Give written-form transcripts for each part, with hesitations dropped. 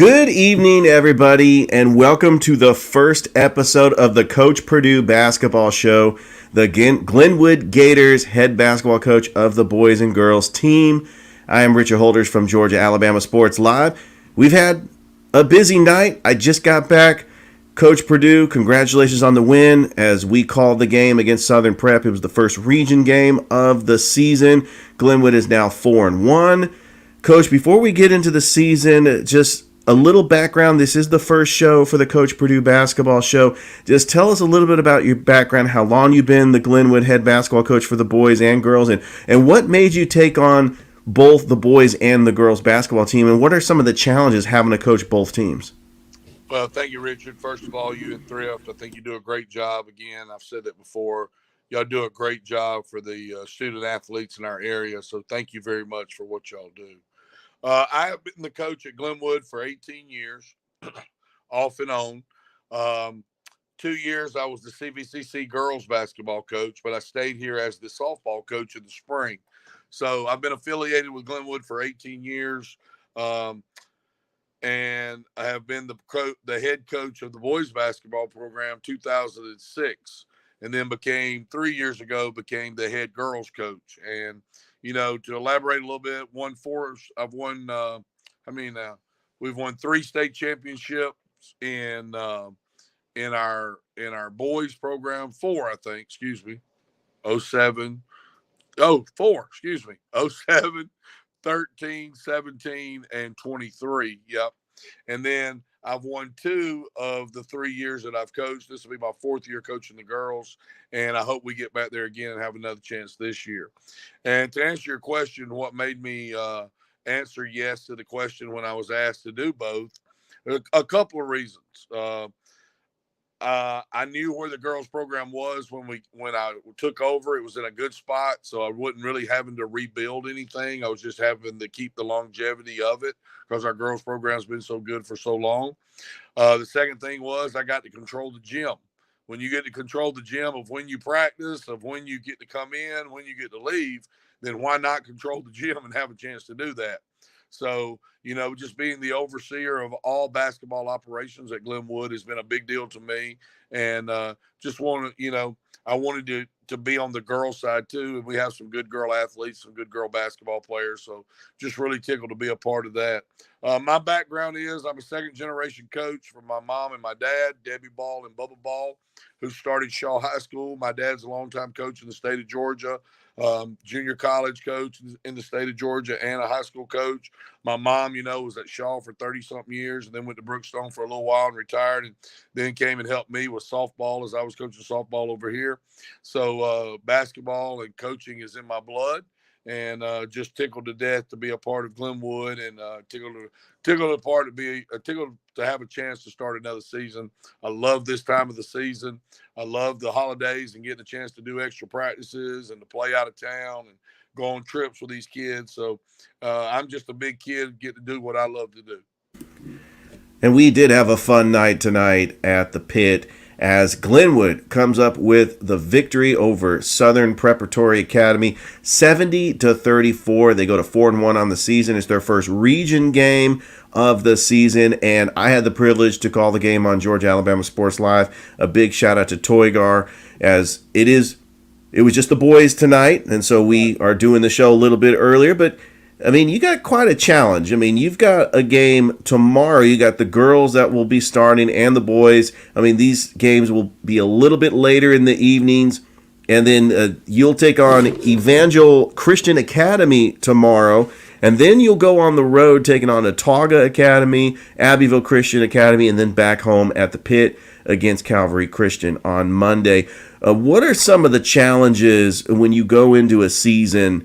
Good evening, everybody, and welcome to the first episode of the Coach Perdue Basketball Show, the Glenwood Gators head basketball coach of the boys and girls team. I am Richard Holders from Georgia Alabama Sports Live. We've had a busy night. I just got back. Coach Perdue, congratulations on the win as we called the game against Southern Prep. It was the first region game of the season. Glenwood is now 4-1. Coach, before we get into the season, just a little background. This is the first show for the Coach Perdue Basketball Show. Just tell us a little bit about your background, how long you've been the Glenwood head basketball coach for the boys and girls, and what made you take on both the boys and the girls basketball team, and what are some of the challenges having to coach both teams? Well, thank you, Richard. First of all, you and Thrift, I think you do a great job. Again, I've said that before. Y'all do a great job for the student athletes in our area, so thank you very much for what y'all do. I have been the coach at Glenwood for 18 years, off and on. 2 years I was the CVCC girls basketball coach, but I stayed here as the softball coach in the spring. So I've been affiliated with Glenwood for 18 years, and I have been the head coach of the boys basketball program 2006, and then 3 years ago became the head girls coach. And to elaborate a little bit, we've won 3 state championships in our boys program, 4, I think, 07, 13, 17, and 23. Yep. And then I've won 2 of the 3 years that I've coached. This will be my 4th year coaching the girls, and I hope we get back there again and have another chance this year. And to answer your question, what made me answer yes to the question when I was asked to do both, a couple of reasons. I knew where the girls program was when I took over. It was in a good spot, so I wasn't really having to rebuild anything. I was just having to keep the longevity of it because our girls program's been so good for so long. The second thing was I got to control the gym. When you get to control the gym of when you practice, of when you get to come in, when you get to leave, then why not control the gym and have a chance to do that? So, just being the overseer of all basketball operations at Glenwood has been a big deal to me. And I wanted to be on the girl side too. And we have some good girl athletes, some good girl basketball players. So just really tickled to be a part of that. My background is I'm a second generation coach from my mom and my dad, Debbie Ball and Bubba Ball, who started Shaw High School. My dad's a longtime coach in the state of Georgia. Junior college coach in the state of Georgia and a high school coach. My mom, was at Shaw for 30-something years and then went to Brookstone for a little while and retired, and then came and helped me with softball as I was coaching softball over here. So basketball and coaching is in my blood, and just tickled to death to be a part of Glenwood, and tickled to have a chance to start another season. I love this time of the season. I love the holidays and getting a chance to do extra practices and to play out of town and go on trips with these kids. So I'm just a big kid, get to do what I love to do. And we did have a fun night tonight at the pit as Glenwood comes up with the victory over Southern Preparatory Academy, 70-34. They go to 4-1 on the season. It's their first region game of the season, and I had the privilege to call the game on Georgia Alabama Sports Live. A big shout out to Toygar, as it was just the boys tonight, and so we are doing the show a little bit earlier, but you got quite a challenge. You've got a game tomorrow. You got the girls that will be starting and the boys. These games will be a little bit later in the evenings. And then you'll take on Evangel Christian Academy tomorrow. And then you'll go on the road taking on Autauga Academy, Abbeville Christian Academy, and then back home at the pit against Calvary Christian on Monday. What are some of the challenges when you go into a season,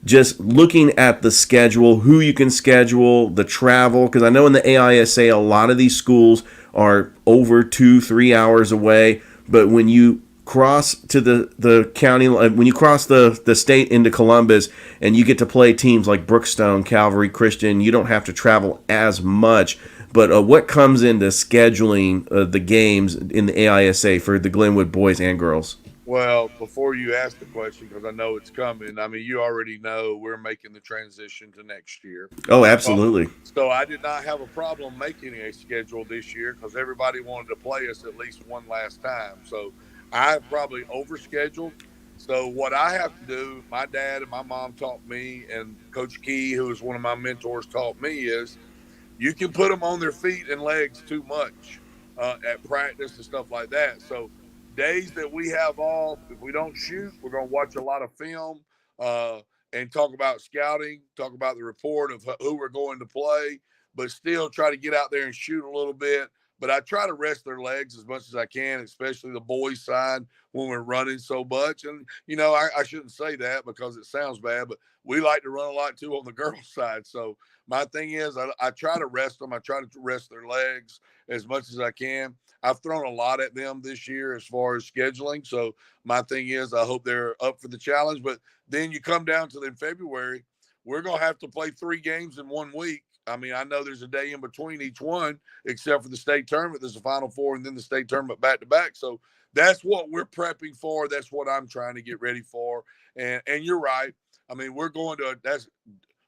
just looking at the schedule, who you can schedule, the travel? Because I know in the AISA, a lot of these schools are over 2-3 hours away. But when you cross to the county, when you cross the state into Columbus and you get to play teams like Brookstone, Calvary Christian, you don't have to travel as much. But what comes into scheduling the games in the AISA for the Glenwood boys and girls? Well, before you ask the question, because I know it's coming, I mean, you already know we're making the transition to next year. Oh, So, absolutely. so I did not have a problem making a schedule this year because everybody wanted to play us at least one last time. So I probably overscheduled. So what I have to do, my dad and my mom taught me, and Coach Key, who is one of my mentors, taught me is you can put them on their feet and legs too much at practice and stuff like that. So days that we have off, if we don't shoot, we're going to watch a lot of film uh, and talk about scouting, talk about the report of who we're going to play, but still try to get out there and shoot a little bit. But I try to rest their legs as much as I can, especially the boys' side when we're running so much. And, I shouldn't say that because it sounds bad, but we like to run a lot too on the girls' side. So my thing is, I try to rest them. I try to rest their legs as much as I can. I've thrown a lot at them this year as far as scheduling. So my thing is, I hope they're up for the challenge. But then you come down to in February, we're going to have to play 3 games in 1 week. I mean, I know there's a day in between each one, except for the state tournament. There's a Final Four and then the state tournament back to back. So that's what we're prepping for. That's what I'm trying to get ready for. And you're right. I mean, we're going to that's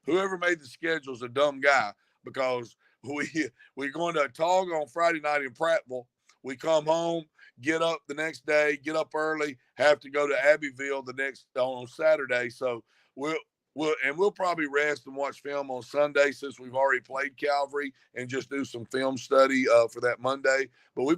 whoever made the schedule is a dumb guy because we're going to Tog on Friday night in Prattville. We come home, get up the next day, get up early, have to go to Abbeville the next on Saturday. So we'll probably rest and watch film on Sunday since we've already played Calvary and just do some film study for that Monday. But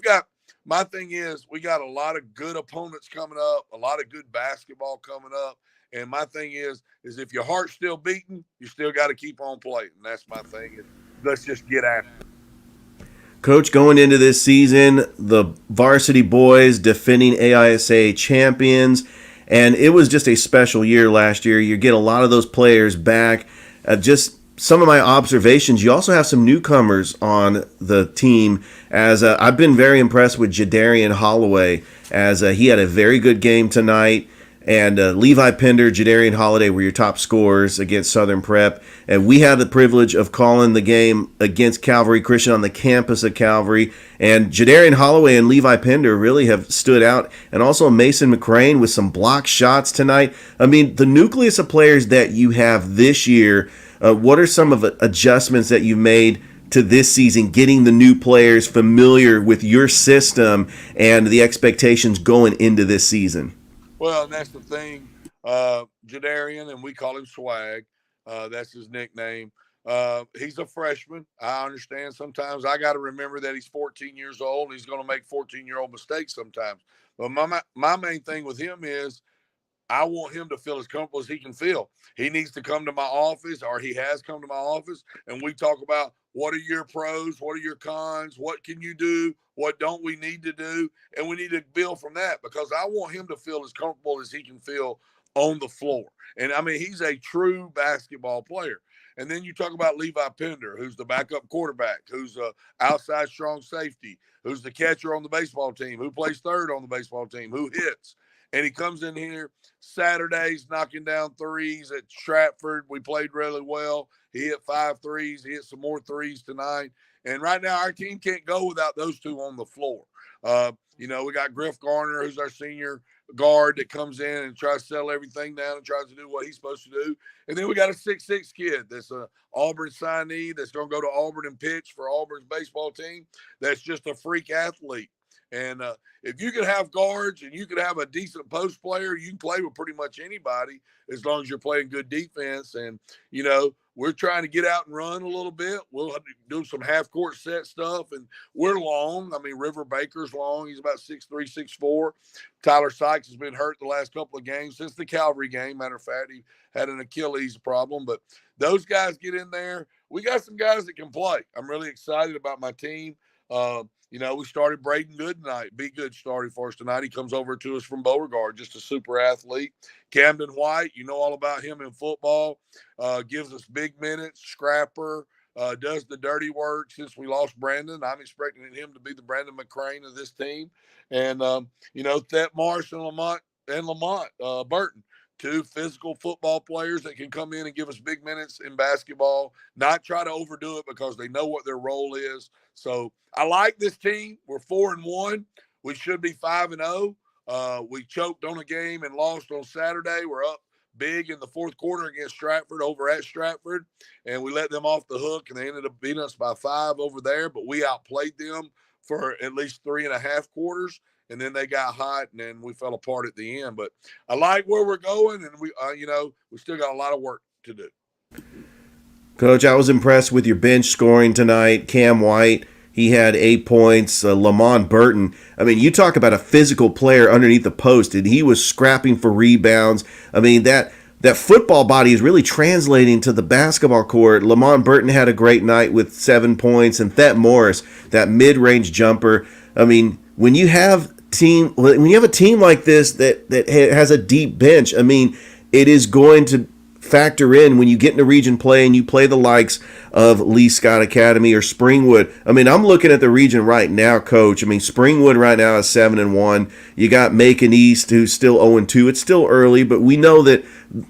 my thing is we got a lot of good opponents coming up, a lot of good basketball coming up. And my thing is if your heart's still beating, you still got to keep on playing. And that's my thing. Let's just get after it. Coach, going into this season, the varsity boys defending AISA champions, and it was just a special year last year. You get a lot of those players back. Just some of my observations, you also have some newcomers on the team. As I've been very impressed with Jadarian Holloway, as he had a very good game tonight. And Levi Pender, Jadarian Holiday were your top scorers against Southern Prep. And we had the privilege of calling the game against Calvary Christian on the campus of Calvary. And Jadarian Holloway and Levi Pender really have stood out. And also Mason McCrane with some block shots tonight. I mean, the nucleus of players that you have this year, what are some of the adjustments that you've made to this season, getting the new players familiar with your system and the expectations going into this season? Well, and that's the thing. Jadarian, and we call him Swag. That's his nickname. He's a freshman. I understand sometimes I got to remember that he's 14 years old. He's going to make 14-year-old mistakes sometimes. But my main thing with him is I want him to feel as comfortable as he can feel. He needs to come to my office, or he has come to my office, and we talk about what are your pros, what are your cons, what can you do, what don't we need to do, and we need to build from that because I want him to feel as comfortable as he can feel on the floor. And I mean, he's a true basketball player. And then you talk about Levi Pender, who's the backup quarterback, who's a outside strong safety, who's the catcher on the baseball team, who plays third on the baseball team, who hits. And he comes in here Saturdays knocking down threes at Stratford. We played really well. He hit 5 threes. He hit some more threes tonight. And right now, our team can't go without those two on the floor. We got Griff Garner, who's our senior guard that comes in and tries to settle everything down and tries to do what he's supposed to do. And then we got a 6'6" kid that's a Auburn signee that's going to go to Auburn and pitch for Auburn's baseball team. That's just a freak athlete. And if you could have guards and you could have a decent post player, you can play with pretty much anybody as long as you're playing good defense. And, we're trying to get out and run a little bit. We'll do some half court set stuff. And we're long. I mean, River Baker's long. He's about 6'3", 6'4". Tyler Sykes has been hurt the last couple of games since the Calvary game. Matter of fact, he had an Achilles problem. But those guys get in there. We got some guys that can play. I'm really excited about my team. We started Braden Good tonight. Be Good started for us tonight. He comes over to us from Beauregard, just a super athlete. Camden White, you know all about him in football. Gives us big minutes, scrapper, does the dirty work since we lost Brandon. I'm expecting him to be the Brandon McCrane of this team. And, Thet Marsh and Lamont Burton, two physical football players that can come in and give us big minutes in basketball, not try to overdo it because they know what their role is. So I like this team. We're 4-1. We should be 5-0. We choked on a game and lost on Saturday. We're up big in the fourth quarter against Stratford over at Stratford, and we let them off the hook, and they ended up beating us by 5 over there, but we outplayed them for at least 3.5 quarters, and then they got hot, and then we fell apart at the end. But I like where we're going, and we still got a lot of work to do. Coach, I was impressed with your bench scoring tonight. Cam White, he had 8 points. Lamont Burton, I mean, you talk about a physical player underneath the post, and he was scrapping for rebounds. I mean, that football body is really translating to the basketball court. Lamont Burton had a great night with 7 points, and Thet Morris, that mid-range jumper. I mean, when you have a team like this that has a deep bench, I mean, it is going to factor in when you get into region play and you play the likes of Lee Scott Academy or Springwood. I mean, I'm looking at the region right now, Coach. I mean, Springwood right now is 7-1. You got Macon East, who's still 0-2. It's still early, but we know that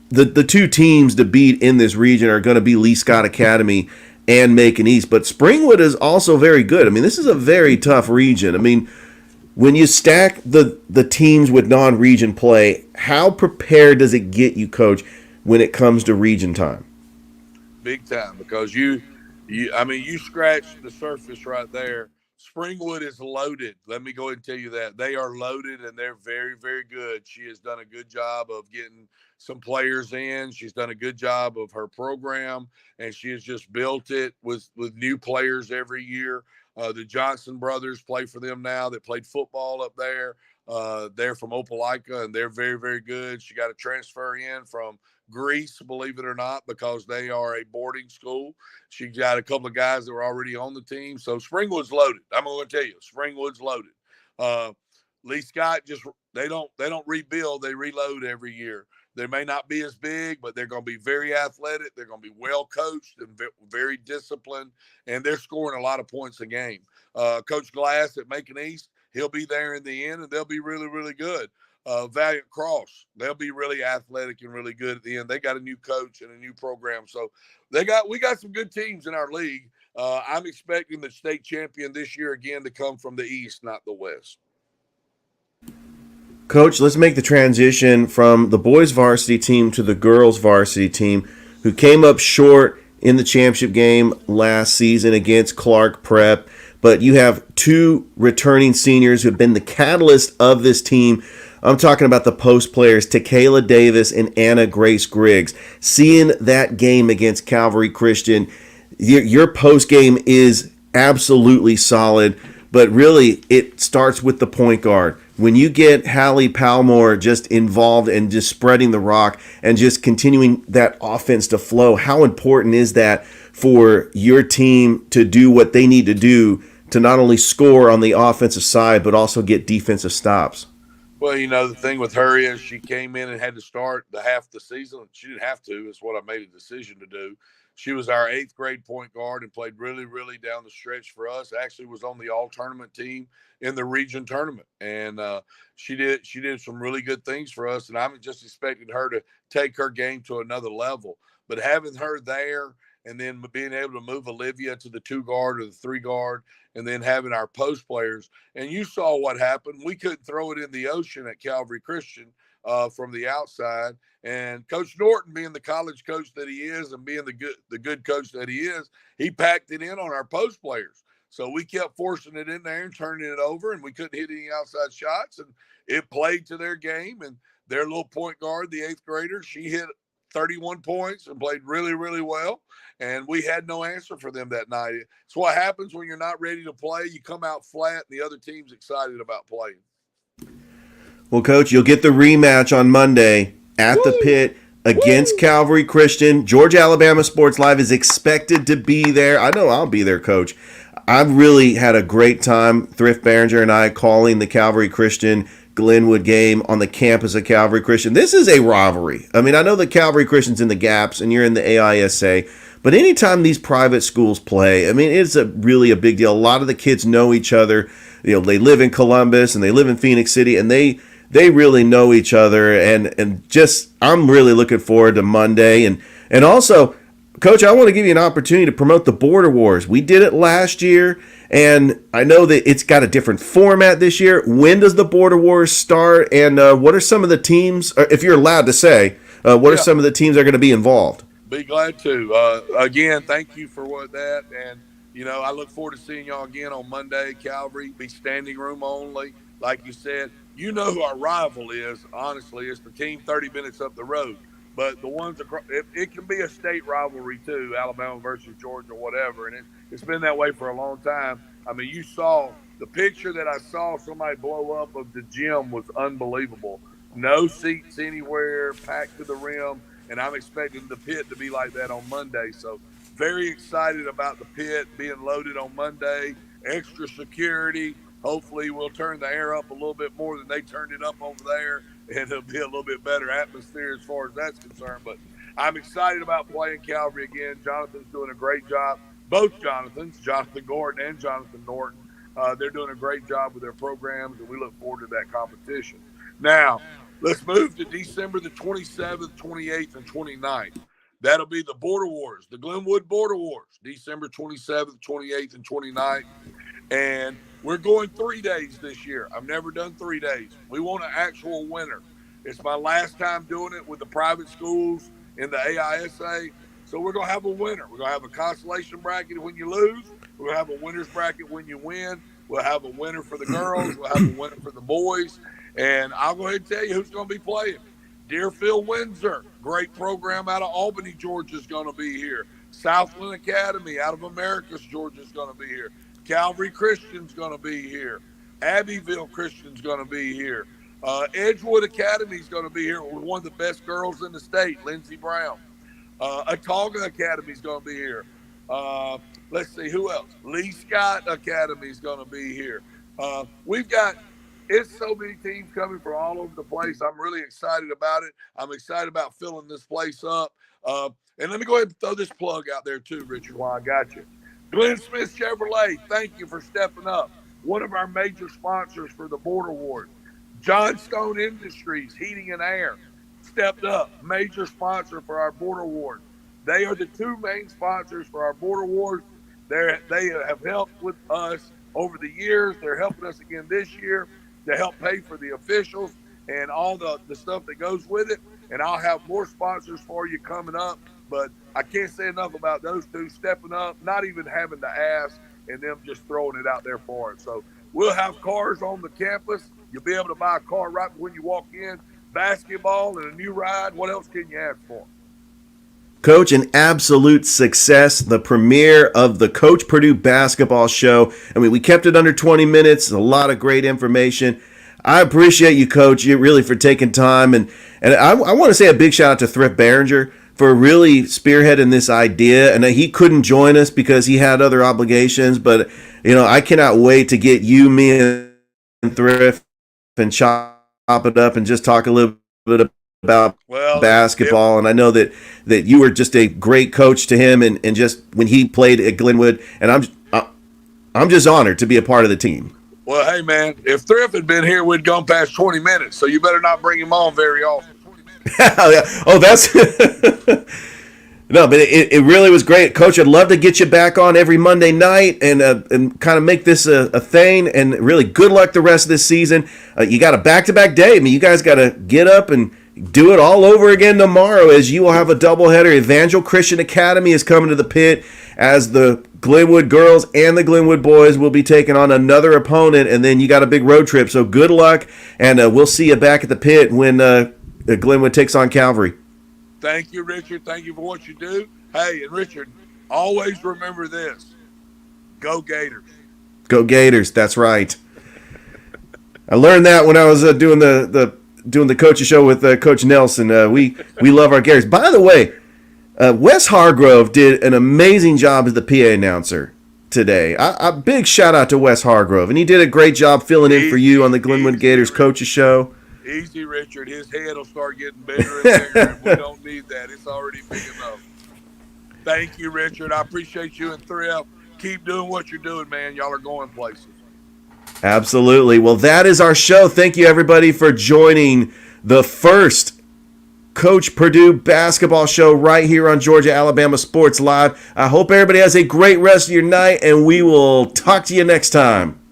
the two teams to beat in this region are going to be Lee Scott Academy and Macon East. But Springwood is also very good. I mean, this is a very tough region. I mean, when you stack the teams with non-region play, how prepared does it get you, Coach, when it comes to region time? Big time, because you scratched the surface right there. Springwood is loaded. Let me go ahead and tell you that. They are loaded, and they're very, very good. She has done a good job of getting some players in. She's done a good job of her program, and she has just built it with new players every year. The Johnson brothers play for them now that played football up there. They're from Opelika, and they're very, very good. She got a transfer in from Greece, believe it or not, because they are a boarding school. She got a couple of guys that were already on the team. So Springwood's loaded. I'm going to tell you, Springwood's loaded. Lee Scott they don't rebuild, they reload every year. They may not be as big, but they're going to be very athletic. They're going to be well coached and very disciplined, and they're scoring a lot of points a game. Coach Glass at Macon East, he'll be there in the end, and they'll be really, really good. Valiant Cross, they'll be really athletic and really good at the end. They got a new coach and a new program, so we got some good teams in our league. I'm expecting the state champion this year again to come from the East, not the West. Coach, let's make the transition from the boys varsity team to the girls varsity team, who came up short in the championship game last season against Clark Prep. But you have 2 returning seniors who have been the catalyst of this team. I'm talking about the post players, Takayla Davis and Anna Grace Griggs. Seeing that game against Calvary Christian, your post game is absolutely solid, but really it starts with the point guard. When you get Hallie Palmore just involved and just spreading the rock and just continuing that offense to flow, how important is that for your team to do what they need to do to not only score on the offensive side, but also get defensive stops? Well, the thing with her is she came in and had to start the half the season. She didn't have to. It's what I made a decision to do. She was our 8th grade point guard and played really, really down the stretch for us. Actually was on the all-tournament team in the region tournament. And she did some really good things for us. And I'm just expecting her to take her game to another level. But having her there and then being able to move Olivia to the 2 guard or the 3 guard, and then having our post players. And you saw what happened. We couldn't throw it in the ocean at Calvary Christian from the outside. And Coach Norton, being the college coach that he is and being the good coach that he is, he packed it in on our post players. So we kept forcing it in there and turning it over, and we couldn't hit any outside shots. And it played to their game. And their little point guard, the 8th grader, she hit 31 points and played really, really well. And we had no answer for them that night. It's what happens when you're not ready to play. You come out flat, and the other team's excited about playing. Well, Coach, you'll get the rematch on Monday at the Pit against Calvary Christian. Georgia Alabama Sports Live is expected to be there. I know I'll be there, Coach. I've really had a great time, Thrift Behringer and I, calling the Calvary Christian Glenwood game on the campus of Calvary Christian. This is a rivalry. I mean, I know that Calvary Christian's in the Gaps and you're in the AISA, but anytime these private schools play, I mean, it's really a big deal. A lot of the kids know each other. They live in Columbus and they live in Phoenix City, and they really know each other. And just, I'm really looking forward to Monday. And also, Coach, I want to give you an opportunity to promote the Border Wars. We did it last year, And I know that it's got a different format this year. When does the Border Wars start? And what are some of the teams, if you're allowed to say, what are Yeah. some of the teams that are going to be involved? Be glad to. Again, thank you for what that. And, I look forward to seeing y'all again on Monday. Calvary, be standing room only. Like you said, you know who our rival is. Honestly, it's the team 30 minutes up the road. But the ones across, it can be a state rivalry too, Alabama versus Georgia, whatever. And it's been that way for a long time. I mean, you saw the picture that I saw somebody blow up of the gym was unbelievable. No seats anywhere, packed to the rim, and I'm expecting the pit to be like that on Monday. So very excited about the pit being loaded on Monday. Extra security. Hopefully, we'll turn the air up a little bit more than they turned it up over there, and it'll be a little bit better atmosphere as far as that's concerned. But I'm excited about playing Calvary again. Jonathan's doing a great job. Both Jonathans, Jonathan Gordon and Jonathan Norton, they're doing a great job with their programs, and we look forward to that competition. Now, let's move to December the 27th, 28th, and 29th. That'll be the Border Wars, the Glenwood Border Wars, December 27th, 28th, and 29th. And we're going 3 days this year. I've never done 3 days. We want an actual winner. It's my last time doing it with the private schools in the AISA. So we're going to have a winner. We're going to have a consolation bracket when you lose. We're going to have a winner's bracket when you win. We'll have a winner for the girls. We'll have a winner for the boys. And I'll go ahead and tell you who's going to be playing. Deerfield Windsor, great program out of Albany, Georgia, is going to be here. Southland Academy out of Americus, Georgia, is going to be here. Calvary Christian's going to be here. Abbeville Christian's going to be here. Edgewood Academy is going to be here with one of the best girls in the state, Lindsey Brown. Atauga Academy is going to be here. Let's see, who else? Lee Scott Academy is going to be here. We've got it's so many teams coming from all over the place. I'm really excited about it. I'm excited about filling this place up. And let me go ahead and throw this plug out there too, Richard, while I got you. Glenn Smith Chevrolet, thank you for stepping up. One of our major sponsors for the Border Wars. John Stone Industries, Heating and Air, stepped up. Major sponsor for our Border Wars. They are the two main sponsors for our Border Wars. They have helped with us over the years. They're helping us again this year to help pay for the officials and all the stuff that goes with it. And I'll have more sponsors for you coming up. But I can't say enough about those two stepping up, not even having to ask, and them just throwing it out there for it. So we'll have cars on the campus. You'll be able to buy a car right when you walk in. Basketball and a new ride. What else can you ask for? Coach, an absolute success, the premiere of the Coach Perdue basketball show. I mean, we kept it under 20 minutes, a lot of great information. I appreciate you, Coach, you really for taking time. And I want to say a big shout out to Thrift Behringer for really spearheading this idea. And he couldn't join us because he had other obligations. But, I cannot wait to get you, me, and Thrift and chop it up and just talk a little bit about basketball. And I know that you were just a great coach to him and just when he played at Glenwood. And I'm just honored to be a part of the team. Well, hey, man, if Thrift had been here, we'd gone past 20 minutes. So you better not bring him on very often. Oh, that's no, but it really was great, Coach. I'd love to get you back on every Monday night and kind of make this a thing. And really, good luck the rest of this season. You got a back-to-back day. I mean, you guys got to get up and do it all over again tomorrow, as you will have a doubleheader. Evangel Christian Academy is coming to the pit, as the Glenwood girls and the Glenwood boys will be taking on another opponent, and then you got a big road trip. So good luck, and we'll see you back at the pit when Glenwood takes on Calvary. Thank you, Richard. Thank you for what you do. Hey, and Richard, always remember this. Go Gators. Go Gators. That's right. I learned that when I was doing the coaching show with Coach Nelson. We love our Gators. By the way, Wes Hargrove did an amazing job as the PA announcer today. A big shout out to Wes Hargrove, and he did a great job filling in for you on the Glenwood Gators coaches show. Easy, Richard. His head will start getting bigger and bigger, and we don't need that. It's already big enough. Thank you, Richard. I appreciate you and Thrift. Keep doing what you're doing, man. Y'all are going places. Absolutely. Well, that is our show. Thank you, everybody, for joining the first Coach Perdue basketball show right here on Georgia Alabama Sports Live. I hope everybody has a great rest of your night, and we will talk to you next time.